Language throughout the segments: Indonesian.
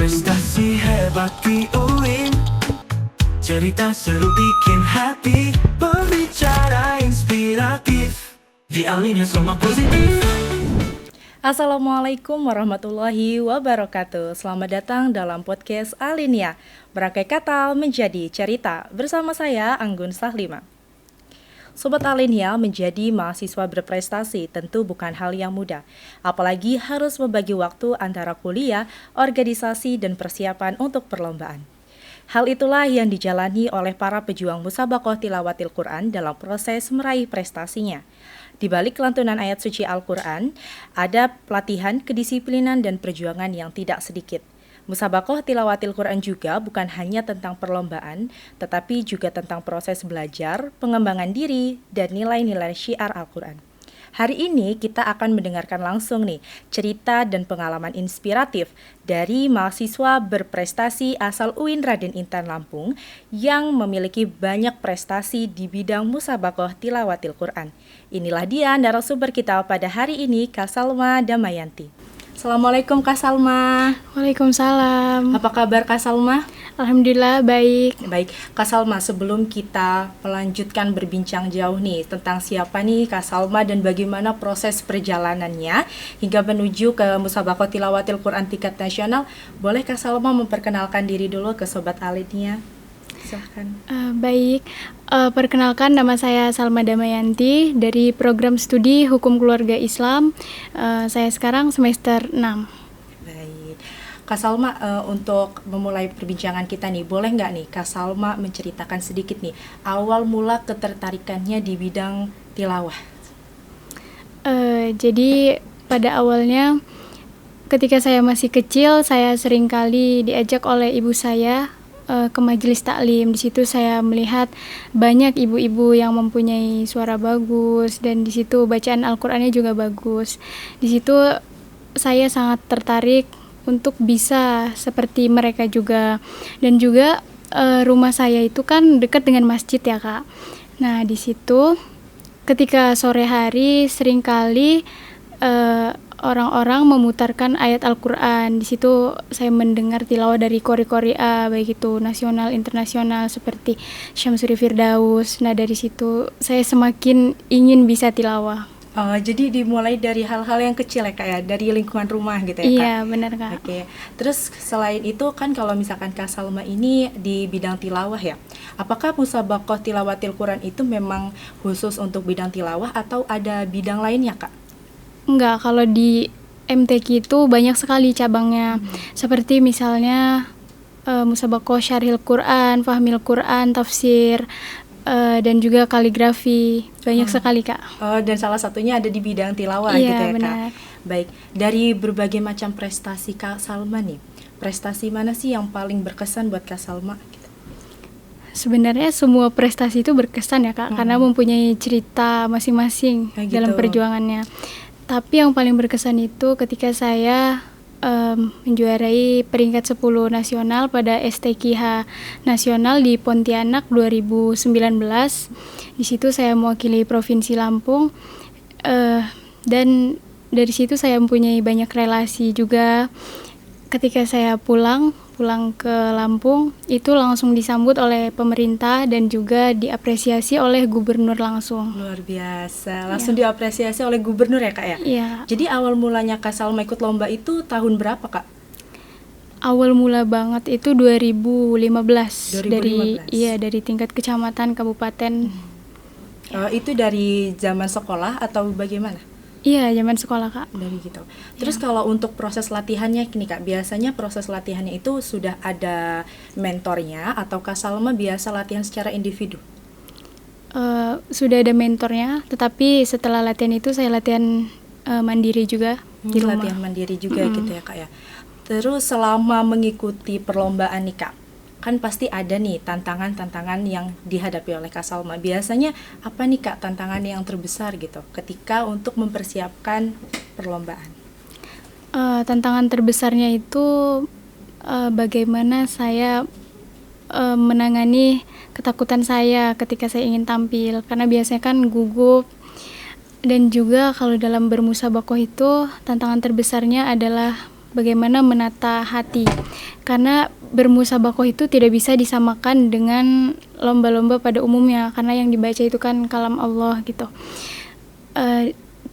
Prestasi hebat di UIN, cerita seru bikin happy, pembicara inspiratif, di Alinea semua positif. Assalamualaikum warahmatullahi wabarakatuh. Selamat datang dalam podcast Alinea, Berakai kata menjadi cerita. Bersama saya Anggun Sahlima. Sobat Alinea, menjadi mahasiswa berprestasi tentu bukan hal yang mudah. Apalagi harus membagi waktu antara kuliah, organisasi, dan persiapan untuk perlombaan. Hal itulah yang dijalani oleh para pejuang musabaqah tilawatil Quran dalam proses meraih prestasinya. Di balik lantunan ayat suci Al-Quran, ada pelatihan, kedisiplinan, dan perjuangan yang tidak sedikit. Musabaqah tilawatil Quran juga bukan hanya tentang perlombaan, tetapi juga tentang proses belajar, pengembangan diri, dan nilai-nilai syiar Al-Quran. Hari ini kita akan mendengarkan langsung nih cerita dan pengalaman inspiratif dari mahasiswa berprestasi asal UIN Raden Intan Lampung yang memiliki banyak prestasi di bidang musabaqah tilawatil Quran. Inilah dia narasumber kita pada hari ini, Kak Salma Damayanti. Assalamualaikum Kak Salma. Waalaikumsalam. Apa kabar Kak Salma? Alhamdulillah baik. Baik, Kak Salma, sebelum kita melanjutkan berbincang jauh nih tentang siapa nih Kak Salma dan bagaimana proses perjalanannya hingga menuju ke musabaqah tilawatil Quran tingkat nasional, boleh Kak Salma memperkenalkan diri dulu ke Sobat Alinea? Silahkan. Baik, perkenalkan nama saya Salma Damayanti dari program studi Hukum Keluarga Islam. Saya sekarang semester 6. Baik, Kak Salma, untuk memulai perbincangan kita nih, boleh nggak nih Kak Salma menceritakan sedikit nih awal mula ketertarikannya di bidang tilawah? Jadi pada awalnya ketika saya masih kecil, saya seringkali diajak oleh ibu saya ke majelis taklim. Di situ saya melihat banyak ibu-ibu yang mempunyai suara bagus dan di situ bacaan Al-Qur'annya juga bagus. Di situ saya sangat tertarik untuk bisa seperti mereka juga. Dan juga rumah saya itu kan dekat dengan masjid ya, Kak. Nah, di situ ketika sore hari seringkali orang-orang memutarkan ayat Al-Quran. Di situ saya mendengar tilawah dari qori-qori baik itu nasional, internasional seperti Syamsuri Firdaus. Nah, dari situ saya semakin ingin bisa tilawah. Jadi dimulai dari hal-hal yang kecil ya Kak ya, dari lingkungan rumah gitu ya Kak? Iya, benar Kak. Oke, terus selain itu kan kalau misalkan Kak Salma ini di bidang tilawah ya, apakah musabaqah tilawatil Quran itu memang khusus untuk bidang tilawah atau ada bidang lainnya Kak? Enggak, kalau di MTQ itu banyak sekali cabangnya. Seperti misalnya musabaqah syarhil Quran, fahmil Quran, tafsir, dan juga kaligrafi. Banyak sekali, Kak. Dan salah satunya ada di bidang tilawah Iya, gitu ya benar. Kak? Baik, dari berbagai macam prestasi Kak Salma nih, prestasi mana sih yang paling berkesan buat Kak Salma? Gitu. Sebenarnya semua prestasi itu berkesan ya, Kak, karena mempunyai cerita masing-masing dalam Gitu. perjuangannya. Tapi yang paling berkesan itu ketika saya menjuarai peringkat 10 nasional pada STQH nasional di Pontianak 2019. Di situ saya mewakili Provinsi Lampung, dan dari situ saya mempunyai banyak relasi juga. Ketika saya pulang ke Lampung, itu langsung disambut oleh pemerintah dan juga diapresiasi oleh gubernur langsung. Luar biasa, langsung diapresiasi oleh gubernur ya Kak ya? Iya. Jadi awal mulanya Kak Salma ikut lomba itu tahun berapa Kak? Awal mula banget itu 2015. 2015. Dari tingkat kecamatan, kabupaten. Itu dari zaman sekolah atau bagaimana? Iya, zaman sekolah, Kak. Dari gitu. Terus kalau untuk proses latihannya nih Kak, biasanya proses latihannya itu sudah ada mentornya atau Kak Salma biasa latihan secara individu? Sudah ada mentornya, tetapi setelah latihan itu saya latihan mandiri juga di rumah. Latihan mandiri juga gitu ya Kak ya. Terus selama mengikuti perlombaan nih Kak, kan pasti ada nih tantangan-tantangan yang dihadapi oleh Kak Salma. Biasanya apa nih Kak tantangan yang terbesar gitu ketika untuk mempersiapkan perlombaan? Tantangan terbesarnya itu bagaimana saya menangani ketakutan saya ketika saya ingin tampil, karena biasanya kan gugup. Dan juga kalau dalam bermusabaqah itu tantangan terbesarnya adalah bagaimana menata hati. Karena bermusabakoh itu tidak bisa disamakan dengan lomba-lomba pada umumnya, karena yang dibaca itu kan kalam Allah gitu.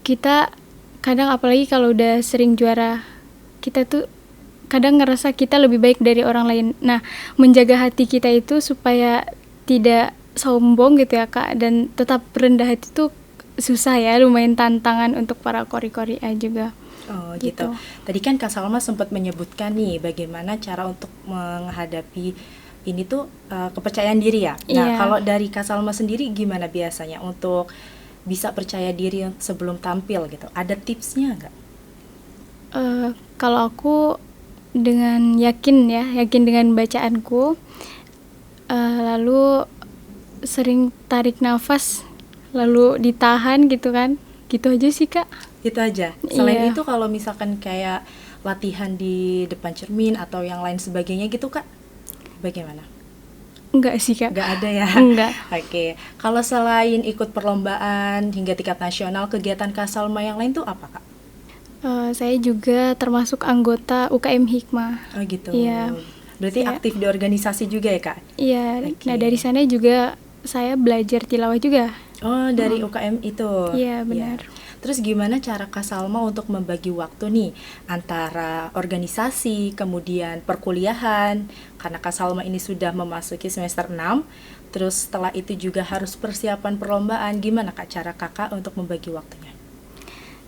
Kita kadang apalagi kalau udah sering juara, kita tuh kadang ngerasa kita lebih baik dari orang lain. Nah, menjaga hati kita itu supaya tidak sombong gitu ya Kak, dan tetap rendah hati itu susah ya, lumayan tantangan untuk para kori-kori juga. Oh gitu. Tadi kan Kak Salma sempat menyebutkan nih bagaimana cara untuk menghadapi ini tuh kepercayaan diri ya. Nah, kalau dari Kak Salma sendiri gimana biasanya untuk bisa percaya diri sebelum tampil gitu? Ada tipsnya nggak? Kalau aku dengan yakin dengan bacaanku, lalu sering tarik nafas, lalu ditahan gitu kan, gitu aja sih Kak. Itu aja. Selain itu kalau misalkan kayak latihan di depan cermin atau yang lain sebagainya gitu Kak, bagaimana? Enggak sih Kak. Enggak ada ya? Enggak. Oke. Kalau selain ikut perlombaan hingga tingkat nasional, kegiatan Kak Salma yang lain tuh apa Kak? Saya juga termasuk anggota UKM Hikmah. Oh gitu. Iya. Berarti aktif di organisasi juga ya Kak? Iya. Nah dari sana juga saya belajar tilawah juga. Oh dari UKM itu? Iya benar. Terus gimana cara Kak Salma untuk membagi waktu nih antara organisasi, kemudian perkuliahan, karena Kak Salma ini sudah memasuki semester 6, terus setelah itu juga harus persiapan perlombaan, gimana Kak cara Kakak untuk membagi waktunya?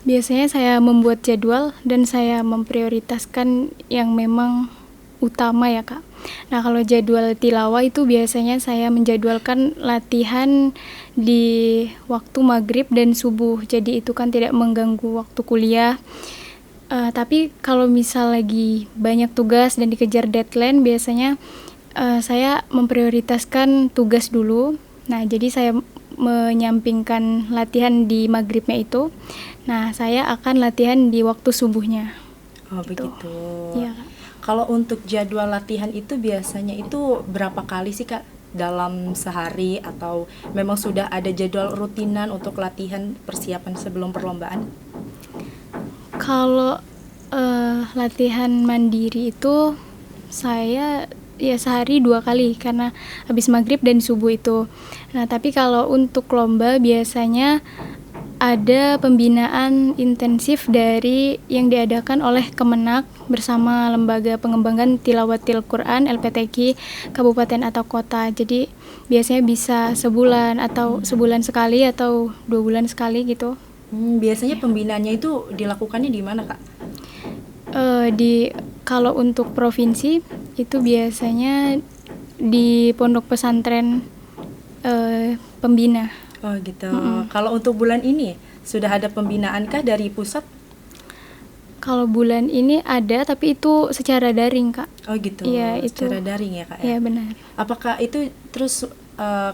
Biasanya saya membuat jadwal dan saya memprioritaskan yang memang utama ya Kak. Nah kalau jadwal tilawah itu biasanya saya menjadwalkan latihan di waktu maghrib dan subuh, jadi itu kan tidak mengganggu waktu kuliah. Tapi kalau misal lagi banyak tugas dan dikejar deadline, biasanya saya memprioritaskan tugas dulu. Nah jadi saya menyampingkan latihan di maghribnya itu. Nah saya akan latihan di waktu subuhnya. Oh begitu. Iya. Kalau untuk jadwal latihan itu biasanya itu berapa kali sih Kak dalam sehari, atau memang sudah ada jadwal rutinan untuk latihan persiapan sebelum perlombaan? Kalau latihan mandiri itu saya ya sehari 2 kali karena habis maghrib dan subuh itu. Nah tapi kalau untuk lomba biasanya ada pembinaan intensif dari yang diadakan oleh Kemenak bersama Lembaga Pengembangan Tilawatil Quran LPTQ Kabupaten atau Kota. Jadi biasanya bisa sebulan atau sebulan sekali atau 2 bulan sekali gitu. Biasanya pembinaannya itu dilakukannya di mana Kak? Kalau untuk provinsi itu biasanya di pondok pesantren pembina. Oh gitu. Kalau untuk bulan ini sudah ada pembinaankah dari pusat? Kalau bulan ini ada, tapi itu secara daring Kak. Oh gitu. Iya itu. Secara daring ya Kak? Iya benar. Apakah itu terus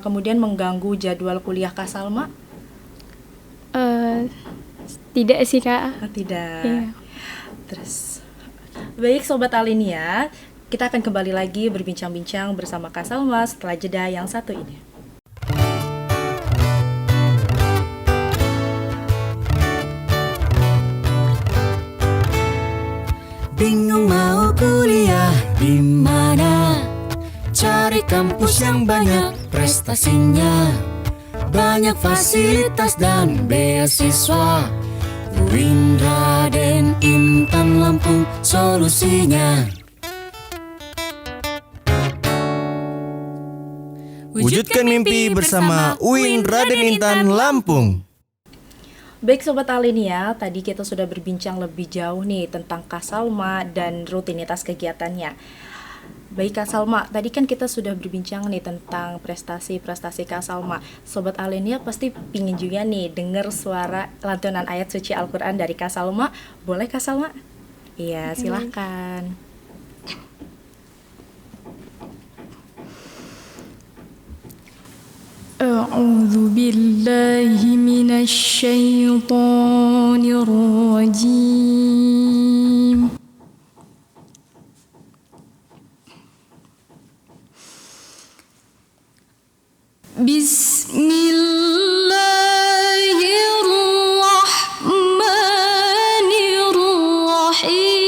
kemudian mengganggu jadwal kuliah Kak Salma? Tidak sih Kak. Oh, tidak. Iya. Terus baik Sobat Alinia, kita akan kembali lagi berbincang-bincang bersama Kak Salma setelah jeda yang satu ini. Bingung mau kuliah di mana? Cari kampus yang banyak prestasinya, banyak fasilitas dan beasiswa. UIN, Raden, Intan, Lampung solusinya. Wujudkan mimpi bersama UIN, Raden, Intan, Lampung. Baik Sobat Alinia, tadi kita sudah berbincang lebih jauh nih tentang Kak Salma dan rutinitas kegiatannya. Baik Kak Salma, tadi kan kita sudah berbincang nih tentang prestasi-prestasi Kak Salma. Sobat Alinia pasti pingin juga nih dengar suara lantunan ayat suci Al-Quran dari Kak Salma. Boleh Kak Salma? Iya, silahkan. أعوذ بالله من الشيطان الرجيم بسم الله الرحمن الرحيم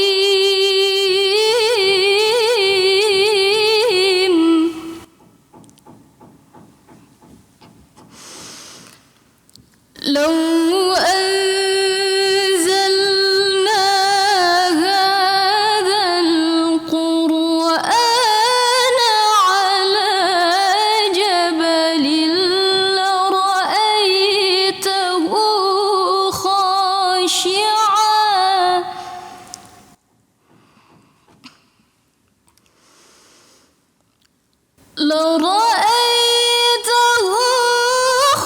لرأيته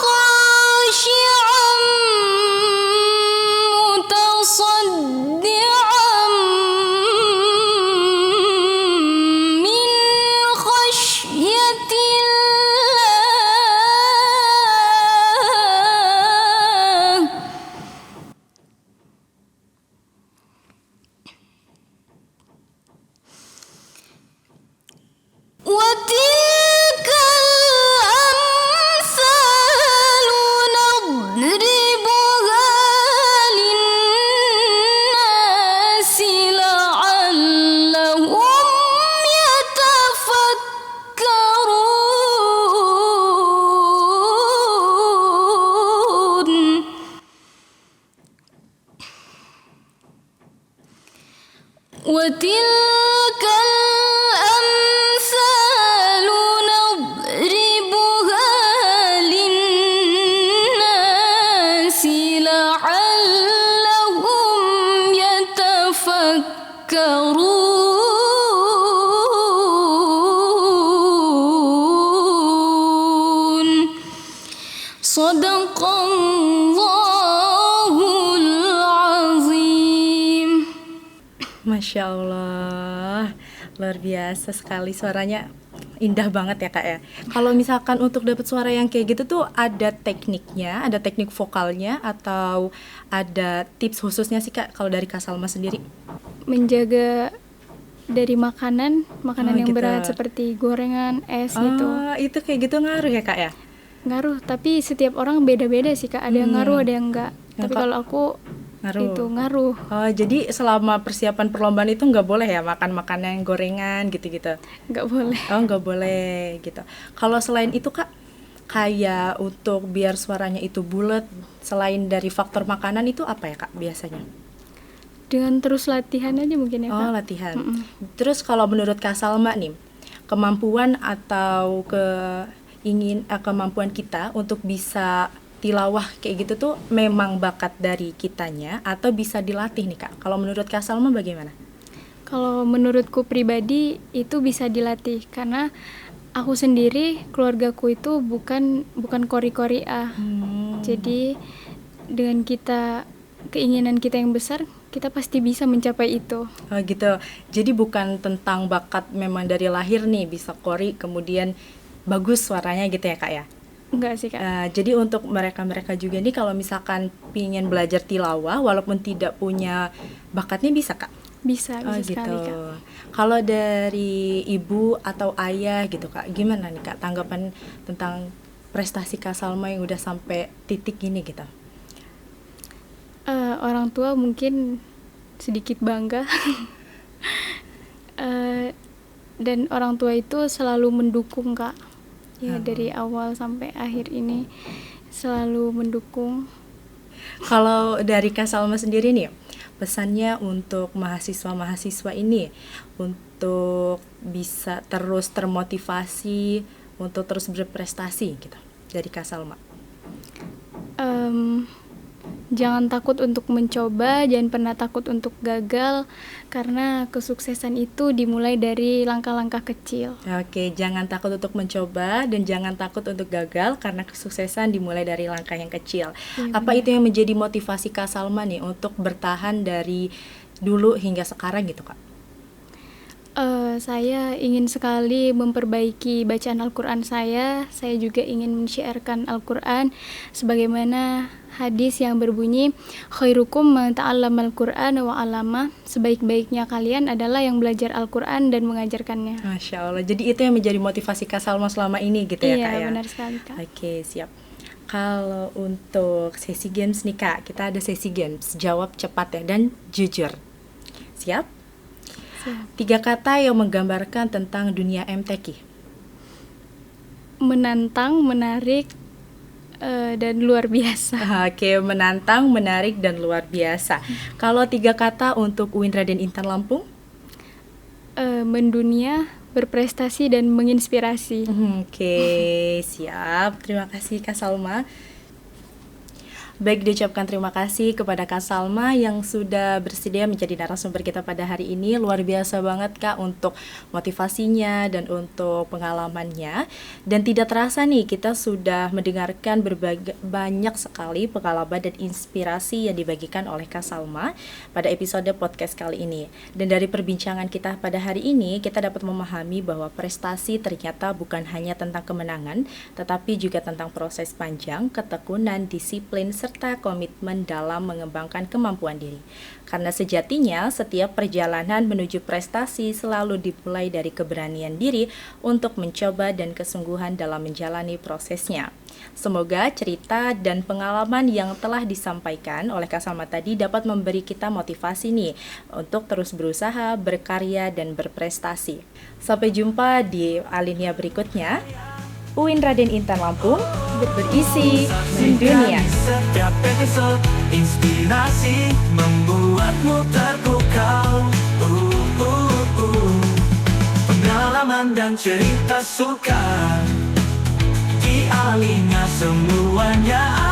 خاشعا متصدعا من خشية الله وتلك الأمثال نضربها للناس لعلهم يتفكرون وتلك الأمثال نضربها للناس لعلهم يتفكرون صدق الله العظيم. Masya Allah, luar biasa sekali suaranya, indah banget ya Kak ya. Kalau misalkan untuk dapat suara yang kayak gitu tuh ada tekniknya, ada teknik vokalnya atau ada tips khususnya sih Kak kalau dari Kak Salma sendiri? Menjaga dari makanan yang gitu. berat seperti gorengan, es gitu. Oh, itu kayak gitu ngaruh ya Kak ya? Ngaruh, tapi setiap orang beda-beda sih Kak. Ada yang ngaruh, ada yang enggak. Nah, Tapi Kak, kalau aku ngaruh. itu ngaruh. Oh, jadi selama persiapan perlombaan itu nggak boleh ya makan makanan gorengan gitu-gitu? Nggak boleh. Oh, nggak boleh gitu. Kalau selain itu Kak, kayak untuk biar suaranya itu bulat, selain dari faktor makanan itu apa ya Kak biasanya? Dengan terus latihan aja mungkin ya Kak. Oh, latihan. Terus kalau menurut Kak Salma nih, kemampuan atau kemampuan kita untuk bisa tilawah kayak gitu tuh memang bakat dari kitanya atau bisa dilatih nih Kak? Kalau menurut Kak Salma bagaimana? Kalau menurutku pribadi itu bisa dilatih karena aku sendiri, keluargaku itu bukan kori-kori A. Jadi dengan keinginan kita yang besar, kita pasti bisa mencapai itu. Oh gitu. Jadi bukan tentang bakat memang dari lahir nih bisa kori kemudian bagus suaranya gitu ya Kak ya? Enggak sih Kak. Jadi untuk mereka juga nih kalau misalkan pingin belajar tilawah walaupun tidak punya bakatnya bisa Kak? Bisa gitu. sekali Kak. Kalau dari ibu atau ayah gitu Kak, gimana nih Kak tanggapan tentang prestasi Kak Salma yang udah sampai titik ini gitu? Orang tua mungkin sedikit bangga. Dan orang tua itu selalu mendukung Kak. Ya dari awal sampai akhir ini selalu mendukung. Kalau dari Kak Salma sendiri nih, pesannya untuk mahasiswa-mahasiswa ini untuk bisa terus termotivasi untuk terus berprestasi gitu dari Kak Salma. Jangan takut untuk mencoba, jangan pernah takut untuk gagal, karena kesuksesan itu dimulai dari langkah-langkah kecil. Oke, jangan takut untuk mencoba dan jangan takut untuk gagal karena kesuksesan dimulai dari langkah yang kecil. Ya, apa itu yang menjadi motivasi Kak Salma nih untuk bertahan dari dulu hingga sekarang gitu Kak? Saya ingin sekali memperbaiki bacaan Al-Quran saya juga ingin mensyiarkan Al-Quran sebagaimana hadis yang berbunyi khairukum man ta'allamal Qur'an wa 'allama, sebaik-baiknya kalian adalah yang belajar Al-Quran dan mengajarkannya. Masya Allah, jadi itu yang menjadi motivasi Kak Salma selama ini gitu ya Kak ya? Iya, benar sekali Kak. Oke, siap. Kalau untuk sesi games nih Kak, kita ada sesi games jawab cepat ya dan jujur. Siap? 3 kata yang menggambarkan tentang dunia MTQ. Menantang, menarik, dan luar biasa. Oke, menantang, menarik, dan luar biasa. Kalau 3 kata untuk UIN Raden Intan Lampung? Mendunia, berprestasi, dan menginspirasi. Oke, siap. Terima kasih Kak Salma. Baik, diucapkan terima kasih kepada Kak Salma yang sudah bersedia menjadi narasumber kita pada hari ini. Luar biasa banget Kak untuk motivasinya dan untuk pengalamannya. Dan tidak terasa nih kita sudah mendengarkan banyak sekali pengalaman dan inspirasi yang dibagikan oleh Kak Salma pada episode podcast kali ini. Dan dari perbincangan kita pada hari ini, kita dapat memahami bahwa prestasi ternyata bukan hanya tentang kemenangan, tetapi juga tentang proses panjang, ketekunan, disiplin, serta komitmen dalam mengembangkan kemampuan diri. Karena sejatinya setiap perjalanan menuju prestasi selalu dimulai dari keberanian diri untuk mencoba dan kesungguhan dalam menjalani prosesnya. Semoga cerita dan pengalaman yang telah disampaikan oleh Kak Salma tadi dapat memberi kita motivasi nih untuk terus berusaha, berkarya, dan berprestasi. Sampai jumpa di alinea berikutnya. UIN Raden Intan Lampung berisi mendunia. Setiap episode inspirasi membuatmu terpukau. Pengalaman dan cerita suka di alinea semuanya.